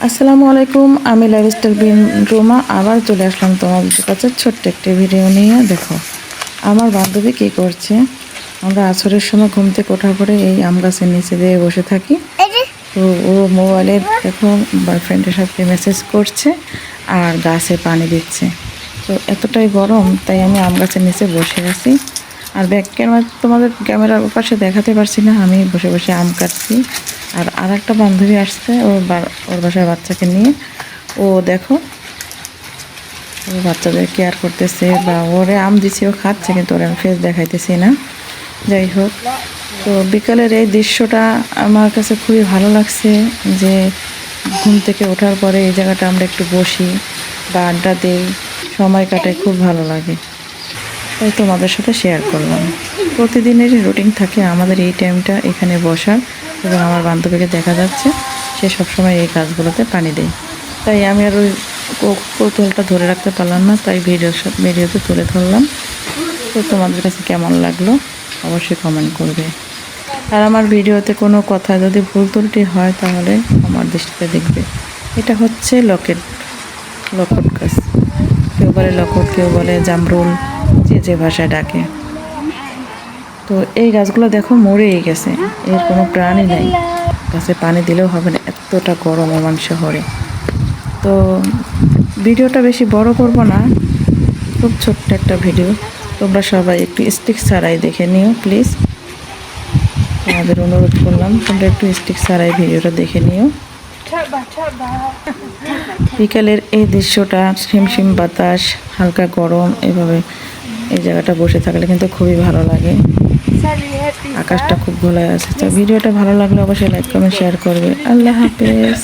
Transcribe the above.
আসসালামু আলাইকুম, আমি লাইফস্টাইল বিন রুমা আবার চলে আসলাম তোমাদের কাছে ছোট্ট একটি ভিডিও নিয়ে। দেখো আমার বান্ধবী কী করছে। আমরা আসরের সময় ঘুম থেকে ওঠার পরে এই আম গাছের নিচে দিয়ে বসে থাকি। তো ও মোবাইলে দেখো বয়ফ্রেন্ডের সাথে মেসেজ করছে আর গাছে পানি দিচ্ছে। তো এতটাই গরম তাই আমি আম গাছের নিচে বসে আছি। আর ব্যাক ক্যামেরা তোমাদের ক্যামেরার পাশে দেখাতে পারছি না, আমি বসে বসে আম কাটছি। আর একটা বান্ধবী আসছে ওর বাসায় বাচ্চাকে নিয়ে। ও দেখো ও বাচ্চাদের কেয়ার করতেছে বা ওরে আম দিচ্ছে, ও খাচ্ছে, কিন্তু ওর আমি ফেস দেখাইতেছি না। যাই হোক, তো বিকালের এই দৃশ্যটা আমার কাছে খুবই ভালো লাগছে যে ঘুম থেকে ওঠার পরে এই জায়গাটা আমরা একটু বসি বা আড্ডা দিই, সময় কাটাই, খুব ভালো লাগে। তাই তোমাদের সাথে শেয়ার করলাম। প্রতিদিনেরই রুটিন থাকে আমাদের এই টাইমটা এখানে বসার, এবং আমার বান্ধবীকে দেখা যাচ্ছে সে সবসময় এই গাছগুলোতে পানি দেয়। তাই আমি আর ওই কৌতূহলটা ধরে রাখতে পারলাম না, তাই ভিডিওতে তুলে ধরলাম। তো তোমাদের কাছে কেমন লাগলো অবশ্যই কমেন্ট করবে। আর আমার ভিডিওতে কোনো কথা যদি ভুল ত্রুটি হয় তাহলে আমার দৃষ্টিতে দেখবে। এটা হচ্ছে লকেট গাছ, কেউ বলে লকট, কেউ বলে জামরুল, যে যে ভাষায় ডাকে। তো এই গাছগুলো দেখো মরেই গেছে, এর কোনো প্রাণই নাই, গাছে পানি দিলেও হবে না, এতটা গরম ওমান শহরে। তো ভিডিওটা বেশি বড় করব না, খুব ছোট্ট একটা ভিডিও। তোমরা সবাই একটু স্টিক ছাড়াই দেখে নিও প্লিজ, তোমাদের অনুরোধ করলাম তোমরা একটু স্টিক ছাড়াই ভিডিওটা দেখে নিও। বিকালের এই দৃশ্যটা, শিমশিম বাতাস, হালকা গরম, এভাবে এই জায়গাটা বসে থাকলে কিন্তু খুবই ভালো লাগে। আকাশটা খুব ঘোলায় আছে। তো ভিডিওটা ভালো লাগলে অবশ্যই লাইক কমেন্ট শেয়ার করবে। আল্লাহ হাফেজ।